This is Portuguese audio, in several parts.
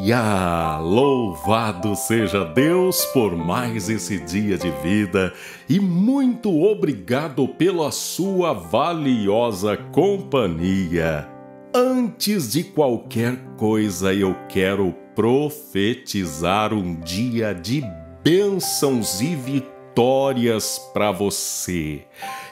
Aleluia! Louvado seja Deus por mais esse dia de vida e muito obrigado pela sua valiosa companhia. Antes de qualquer coisa, eu quero profetizar um dia de bênçãos e vitórias para você.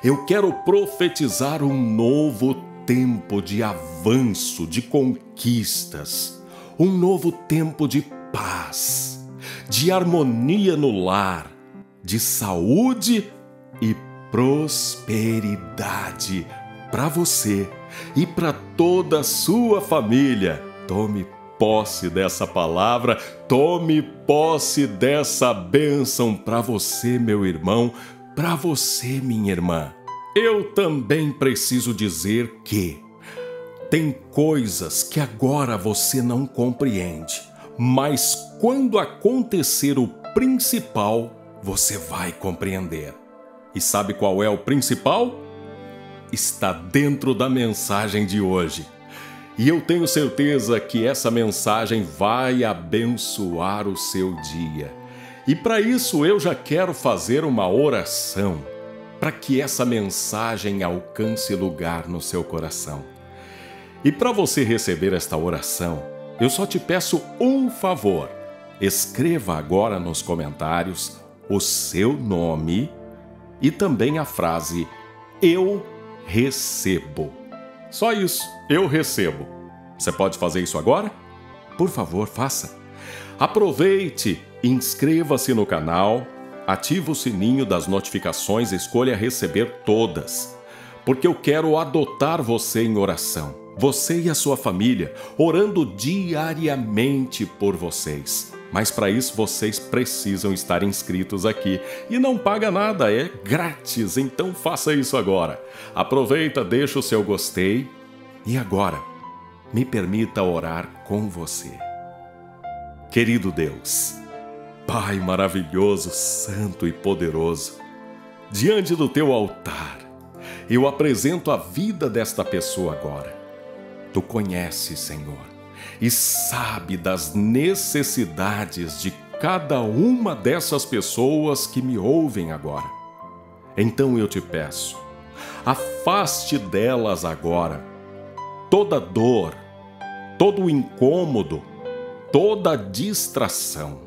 Eu quero profetizar um novo tempo de avanço, de conquistas. Um novo tempo de paz, de harmonia no lar, de saúde e prosperidade para você e para toda a sua família. Tome posse dessa palavra, tome posse dessa bênção para você, meu irmão, para você, minha irmã. Eu também preciso dizer que tem coisas que agora você não compreende, mas quando acontecer o principal, você vai compreender. E sabe qual é o principal? Está dentro da mensagem de hoje. E eu tenho certeza que essa mensagem vai abençoar o seu dia. E para isso eu já quero fazer uma oração, para que essa mensagem alcance lugar no seu coração. E para você receber esta oração, eu só te peço um favor. Escreva agora nos comentários o seu nome e também a frase "Eu recebo". Só isso, eu recebo. Você pode fazer isso agora? Por favor, faça. Aproveite, inscreva-se no canal, ative o sininho das notificações e escolha receber todas, porque eu quero adotar você em oração. Você e a sua família, orando diariamente por vocês. Mas para isso vocês precisam estar inscritos aqui. E não paga nada, é grátis, então faça isso agora. Aproveita, deixa o seu gostei. E agora, me permita orar com você. Querido Deus, Pai maravilhoso, santo e poderoso, diante do teu altar, eu apresento a vida desta pessoa agora. Tu conheces, Senhor, e sabe das necessidades de cada uma dessas pessoas que me ouvem agora. Então eu te peço, afaste delas agora toda dor, todo incômodo, toda distração,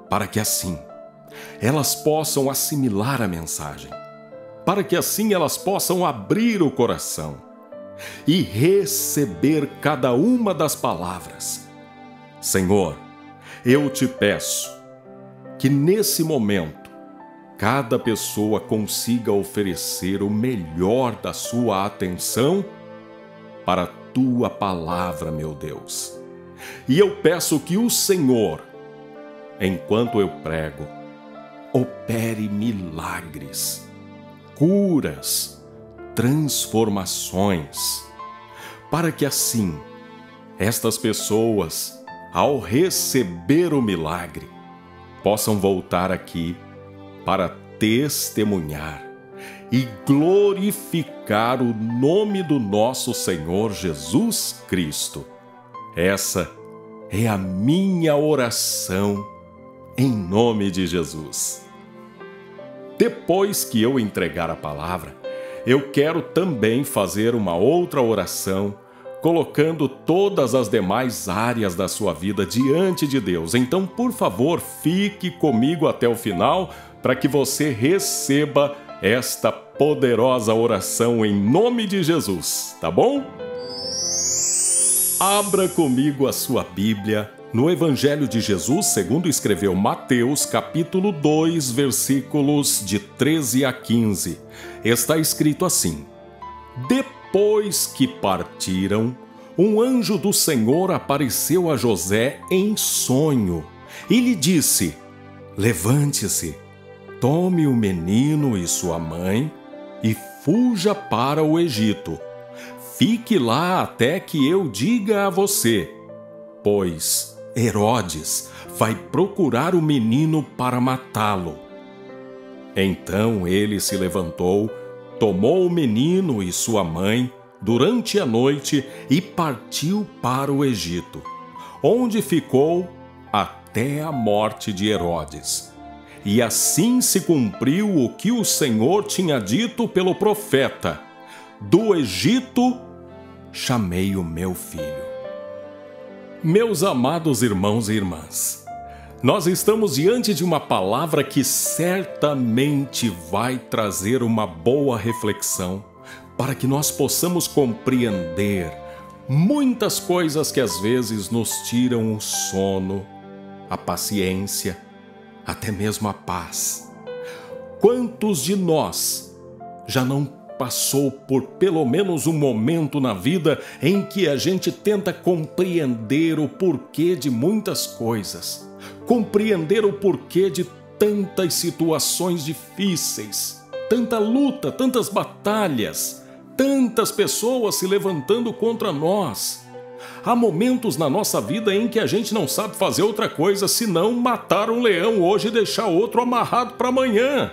para que assim elas possam assimilar a mensagem, para que assim elas possam abrir o coração e receber cada uma das palavras. Senhor, eu te peço que nesse momento cada pessoa consiga oferecer o melhor da sua atenção para a tua palavra, meu Deus. E eu peço que o Senhor, enquanto eu prego, opere milagres, curas, transformações, para que assim estas pessoas, ao receber o milagre, possam voltar aqui para testemunhar e glorificar o nome do nosso Senhor Jesus Cristo. Essa é a minha oração em nome de Jesus. Depois que eu entregar a palavra, eu quero também fazer uma outra oração, colocando todas as demais áreas da sua vida diante de Deus. Então, por favor, fique comigo até o final para que você receba esta poderosa oração em nome de Jesus, tá bom? Abra comigo a sua Bíblia no Evangelho de Jesus, segundo escreveu Mateus, capítulo 2, versículos de 13 a 15. Está escrito assim: Depois que partiram, um anjo do Senhor apareceu a José em sonho e lhe disse: Levante-se, tome o menino e sua mãe e fuja para o Egito. Fique lá até que eu diga a você, pois Herodes vai procurar o menino para matá-lo. Então ele se levantou, tomou o menino e sua mãe durante a noite e partiu para o Egito, onde ficou até a morte de Herodes. E assim se cumpriu o que o Senhor tinha dito pelo profeta: do Egito chamei o meu filho. Meus amados irmãos e irmãs, nós estamos diante de uma palavra que certamente vai trazer uma boa reflexão para que nós possamos compreender muitas coisas que às vezes nos tiram o sono, a paciência, até mesmo a paz. Quantos de nós já não passou por pelo menos um momento na vida em que a gente tenta compreender o porquê de muitas coisas, compreender o porquê de tantas situações difíceis, tanta luta, tantas batalhas, tantas pessoas se levantando contra nós? Há momentos na nossa vida em que a gente não sabe fazer outra coisa senão matar um leão hoje e deixar outro amarrado para amanhã.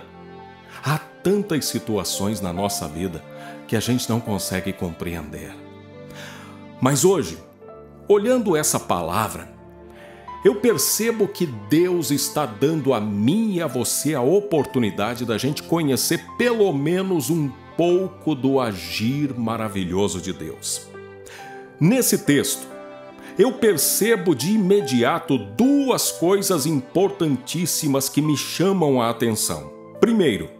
Há tantas situações na nossa vida que a gente não consegue compreender. Mas hoje, olhando essa palavra, eu percebo que Deus está dando a mim e a você a oportunidade da gente conhecer pelo menos um pouco do agir maravilhoso de Deus. Nesse texto, eu percebo de imediato duas coisas importantíssimas que me chamam a atenção. Primeiro,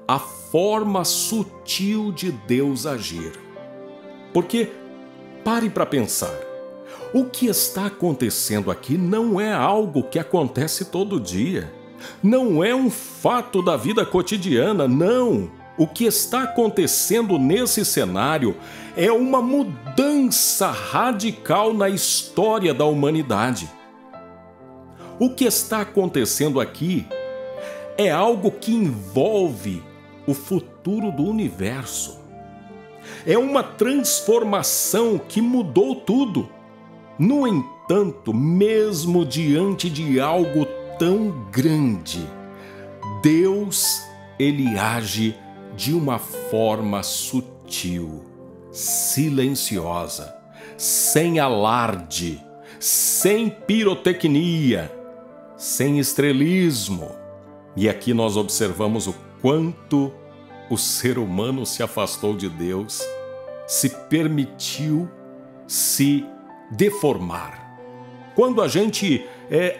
a forma sutil de Deus agir. Porque, pare para pensar, o que está acontecendo aqui não é algo que acontece todo dia. Não é um fato da vida cotidiana, não. O que está acontecendo nesse cenário é uma mudança radical na história da humanidade. O que está acontecendo aqui é algo que envolve o futuro do universo. É uma transformação que mudou tudo. No entanto, mesmo diante de algo tão grande, Deus, ele age de uma forma sutil, silenciosa, sem alarde, sem pirotecnia, sem estrelismo. E aqui nós observamos o quanto o ser humano se afastou de Deus, se permitiu se deformar. Quando a gente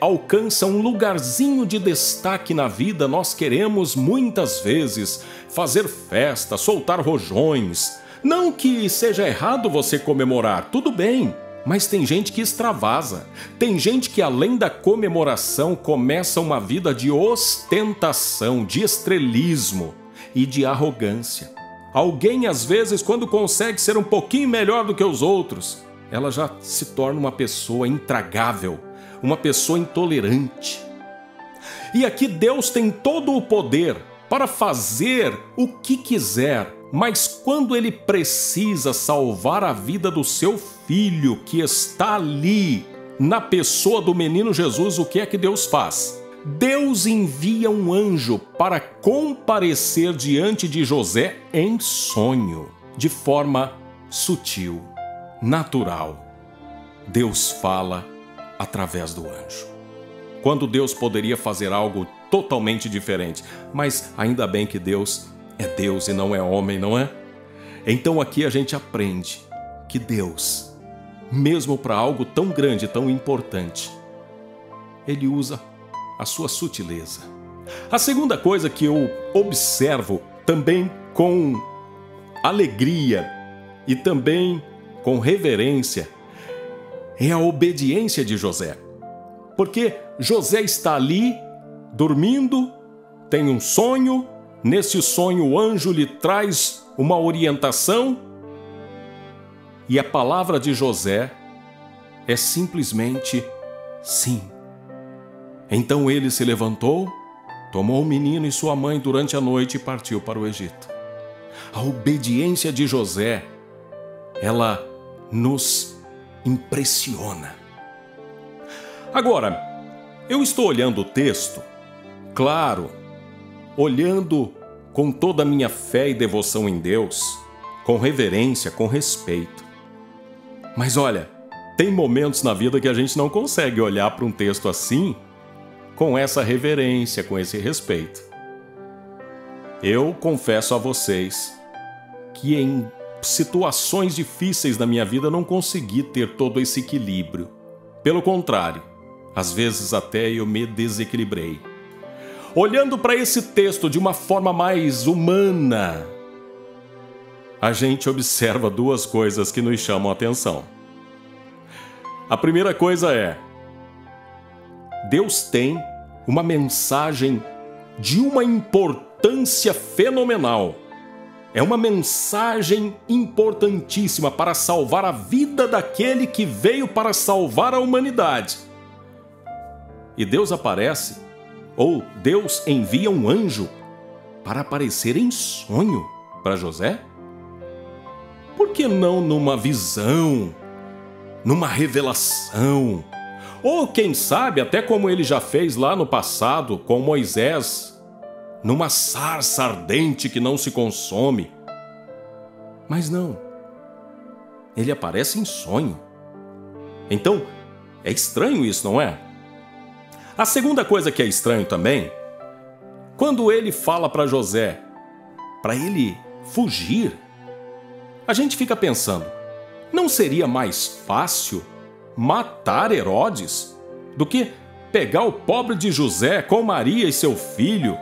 alcança um lugarzinho de destaque na vida, nós queremos muitas vezes fazer festa, soltar rojões. Não que seja errado você comemorar, tudo bem, mas tem gente que extravasa. Tem gente que além da comemoração começa uma vida de ostentação, de estrelismo e de arrogância. Alguém às vezes, quando consegue ser um pouquinho melhor do que os outros, ela já se torna uma pessoa intragável, uma pessoa intolerante. E aqui Deus tem todo o poder para fazer o que quiser, mas quando Ele precisa salvar a vida do seu filho que está ali, na pessoa do menino Jesus, o que é que Deus faz? Deus envia um anjo para comparecer diante de José em sonho, de forma sutil, natural. Deus fala através do anjo. Quando Deus poderia fazer algo totalmente diferente, mas ainda bem que Deus é Deus e não é homem, não é? Então aqui a gente aprende que Deus, mesmo para algo tão grande, tão importante, Ele usa a sua sutileza. A segunda coisa que eu observo também com alegria e também com reverência é a obediência de José. Porque José está ali, dormindo, tem um sonho, nesse sonho o anjo lhe traz uma orientação e a palavra de José é simplesmente sim. Então ele se levantou, tomou o menino e sua mãe durante a noite e partiu para o Egito. A obediência de José, ela nos impressiona. Agora, eu estou olhando o texto, claro, olhando com toda a minha fé e devoção em Deus, com reverência, com respeito. Mas olha, tem momentos na vida que a gente não consegue olhar para um texto assim, com essa reverência, com esse respeito. Eu confesso a vocês que em situações difíceis da minha vida não consegui ter todo esse equilíbrio. Pelo contrário, às vezes até eu me desequilibrei. Olhando para esse texto de uma forma mais humana, a gente observa duas coisas que nos chamam a atenção. A primeira coisa é: Deus tem uma mensagem de uma importância fenomenal. É uma mensagem importantíssima para salvar a vida daquele que veio para salvar a humanidade. E Deus aparece, ou Deus envia um anjo para aparecer em sonho para José? Por que não numa visão, numa revelação? Ou quem sabe, até como ele já fez lá no passado com Moisés, numa sarça ardente que não se consome. Mas não. Ele aparece em sonho. Então, é estranho isso, não é? A segunda coisa que é estranho também, quando ele fala para José, para ele fugir, a gente fica pensando, não seria mais fácil matar Herodes do que pegar o pobre de José com Maria e seu filho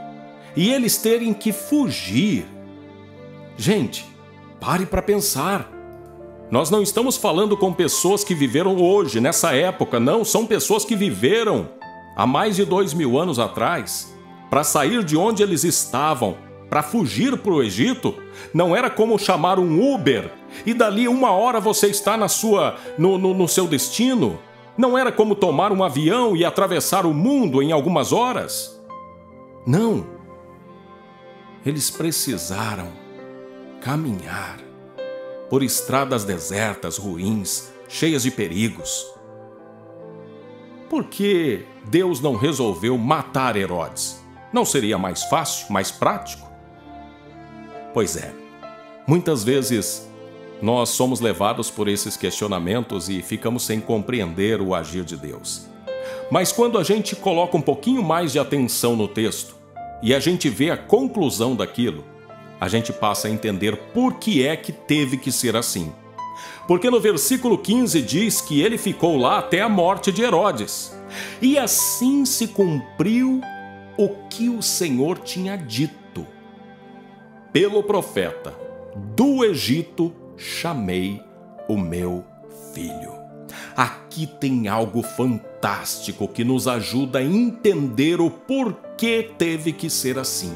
e eles terem que fugir? Gente, pare para pensar. Nós não estamos falando com pessoas que viveram hoje, nessa época, não. São pessoas que viveram há mais de 2000 anos atrás. Para sair de onde eles estavam, para fugir para o Egito, não era como chamar um Uber e dali 1 hora você está no seu destino. Não era como tomar um avião e atravessar o mundo em algumas horas. Não. Eles precisaram caminhar por estradas desertas, ruins, cheias de perigos. Por que Deus não resolveu matar Herodes? Não seria mais fácil, mais prático? Pois é, muitas vezes nós somos levados por esses questionamentos e ficamos sem compreender o agir de Deus. Mas quando a gente coloca um pouquinho mais de atenção no texto, e a gente vê a conclusão daquilo, a gente passa a entender por que é que teve que ser assim. Porque no versículo 15 diz que ele ficou lá até a morte de Herodes. E assim se cumpriu o que o Senhor tinha dito. Pelo profeta, do Egito chamei o meu filho. Aqui tem algo fantástico que nos ajuda a entender o porquê teve que ser assim.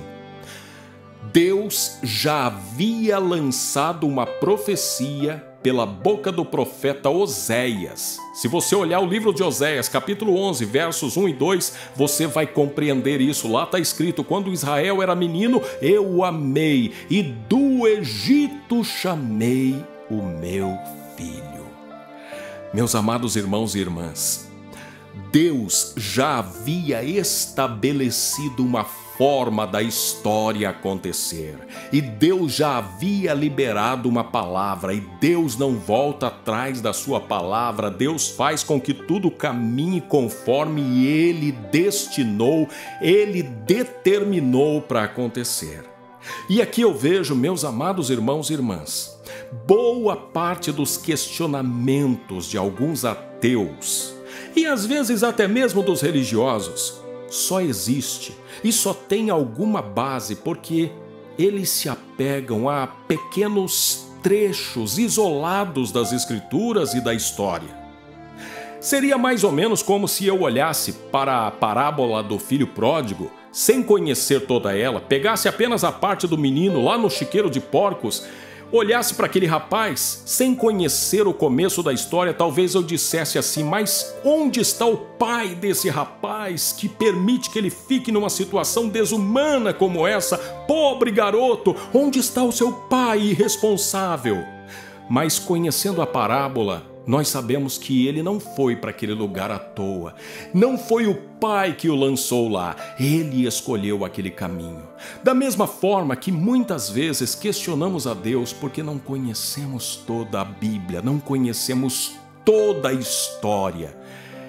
Deus já havia lançado uma profecia pela boca do profeta Oséias. Se você olhar o livro de Oséias, capítulo 11, versos 1 e 2, você vai compreender isso. Lá está escrito: quando Israel era menino, eu o amei, e do Egito chamei o meu filho. Meus amados irmãos e irmãs, Deus já havia estabelecido uma forma da história acontecer. E Deus já havia liberado uma palavra, e Deus não volta atrás da sua palavra. Deus faz com que tudo caminhe conforme Ele destinou, Ele determinou para acontecer. E aqui eu vejo, meus amados irmãos e irmãs, boa parte dos questionamentos de alguns ateus, e às vezes até mesmo dos religiosos, só existe e só tem alguma base porque eles se apegam a pequenos trechos isolados das Escrituras e da história. Seria mais ou menos como se eu olhasse para a parábola do filho pródigo, sem conhecer toda ela, pegasse apenas a parte do menino lá no chiqueiro de porcos, olhasse para aquele rapaz, sem conhecer o começo da história, talvez eu dissesse assim: mas onde está o pai desse rapaz que permite que ele fique numa situação desumana como essa? Pobre garoto, onde está o seu pai irresponsável? Mas conhecendo a parábola, nós sabemos que ele não foi para aquele lugar à toa. Não foi o pai que o lançou lá. Ele escolheu aquele caminho. Da mesma forma que muitas vezes questionamos a Deus porque não conhecemos toda a Bíblia, não conhecemos toda a história.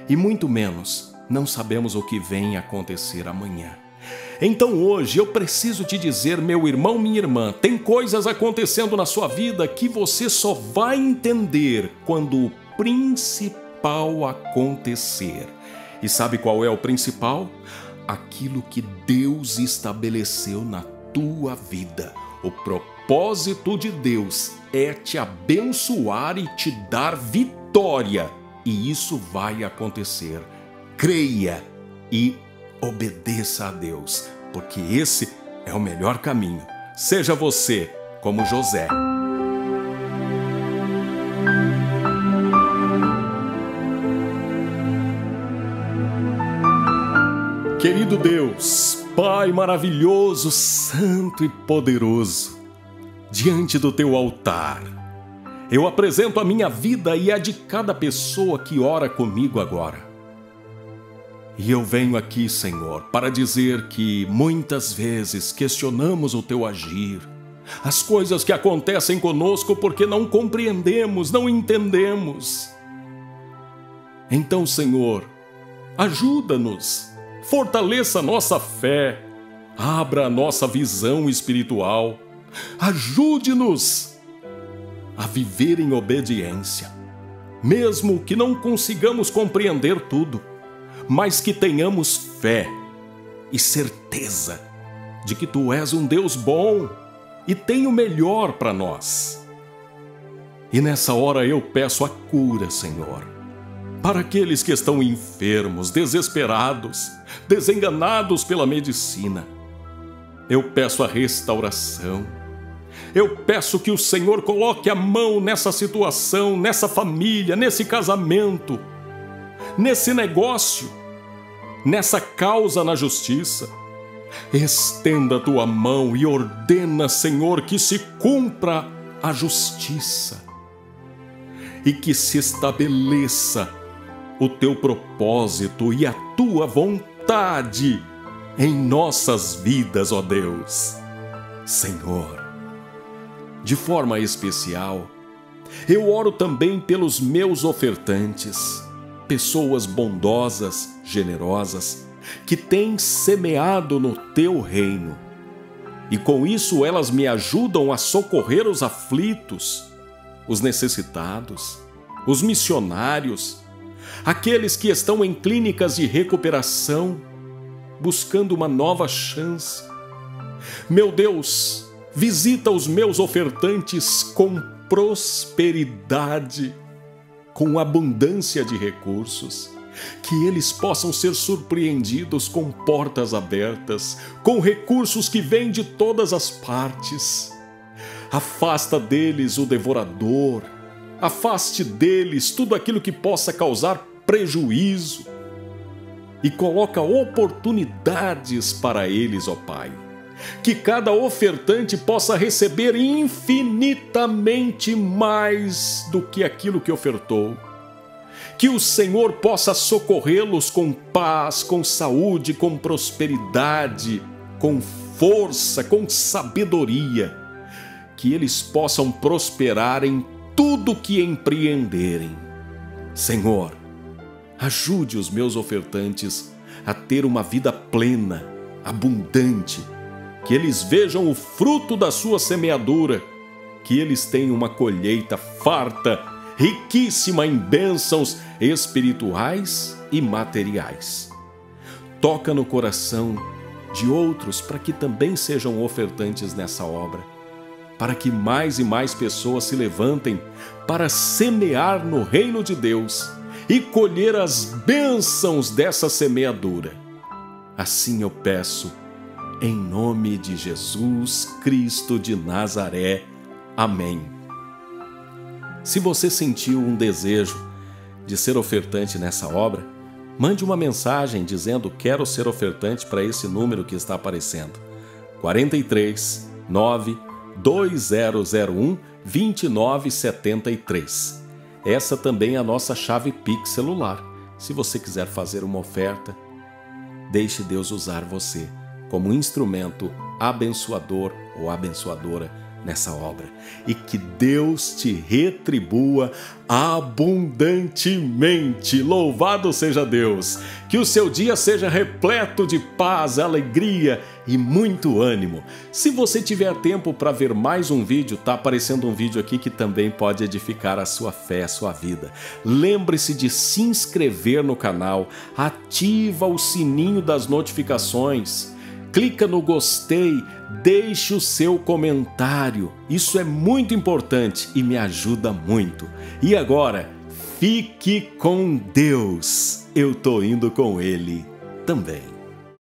E muito menos, não sabemos o que vem acontecer amanhã. Então hoje eu preciso te dizer, meu irmão, minha irmã, tem coisas acontecendo na sua vida que você só vai entender quando o principal acontecer. E sabe qual é o principal? Aquilo que Deus estabeleceu na tua vida. O propósito de Deus é te abençoar e te dar vitória. E isso vai acontecer. Creia e obedeça a Deus, porque esse é o melhor caminho. Seja você como José. Querido Deus, Pai maravilhoso, santo e poderoso, diante do teu altar, eu apresento a minha vida e a de cada pessoa que ora comigo agora. E eu venho aqui, Senhor, para dizer que muitas vezes questionamos o teu agir, as coisas que acontecem conosco porque não compreendemos, não entendemos. Então, Senhor, ajuda-nos. Fortaleça a nossa fé, abra a nossa visão espiritual, ajude-nos a viver em obediência, mesmo que não consigamos compreender tudo, mas que tenhamos fé e certeza de que Tu és um Deus bom e tem o melhor para nós. E nessa hora eu peço a cura, Senhor, para aqueles que estão enfermos, desesperados, desenganados pela medicina. Eu peço a restauração. Eu peço que o Senhor coloque a mão nessa situação, nessa família, nesse casamento, nesse negócio, nessa causa na justiça. Estenda a tua mão e ordena, Senhor, que se cumpra a justiça e que se estabeleça o teu propósito e a tua vontade em nossas vidas, ó Deus. Senhor, de forma especial, eu oro também pelos meus ofertantes, pessoas bondosas, generosas, que têm semeado no teu reino. E com isso elas me ajudam a socorrer os aflitos, os necessitados, os missionários, aqueles que estão em clínicas de recuperação, buscando uma nova chance. Meu Deus, visita os meus ofertantes com prosperidade, com abundância de recursos, que eles possam ser surpreendidos com portas abertas, com recursos que vêm de todas as partes. Afasta deles o devorador, afaste deles tudo aquilo que possa causar prejuízo e coloca oportunidades para eles, ó Pai. Que cada ofertante possa receber infinitamente mais do que aquilo que ofertou. Que o Senhor possa socorrê-los com paz, com saúde, com prosperidade, com força, com sabedoria. Que eles possam prosperar em tudo que empreenderem. Senhor, ajude os meus ofertantes a ter uma vida plena, abundante, que eles vejam o fruto da sua semeadura, que eles tenham uma colheita farta, riquíssima em bênçãos espirituais e materiais. Toca no coração de outros para que também sejam ofertantes nessa obra, para que mais e mais pessoas se levantem para semear no reino de Deus e colher as bênçãos dessa semeadura. Assim eu peço, em nome de Jesus Cristo de Nazaré. Amém. Se você sentiu um desejo de ser ofertante nessa obra, mande uma mensagem dizendo quero ser ofertante para esse número que está aparecendo. 43 9 2001 2973. Essa também é a nossa chave Pix celular. Se você quiser fazer uma oferta, deixe Deus usar você como instrumento abençoador ou abençoadora nessa obra e que Deus te retribua abundantemente. Louvado seja Deus! Que o seu dia seja repleto de paz, alegria e muito ânimo. Se você tiver tempo para ver mais um vídeo, tá aparecendo um vídeo aqui que também pode edificar a sua fé, a sua vida. Lembre-se de se inscrever no canal, ativa o sininho das notificações, clica no gostei, deixe o seu comentário. Isso é muito importante e me ajuda muito. E agora, fique com Deus. Eu tô indo com Ele também.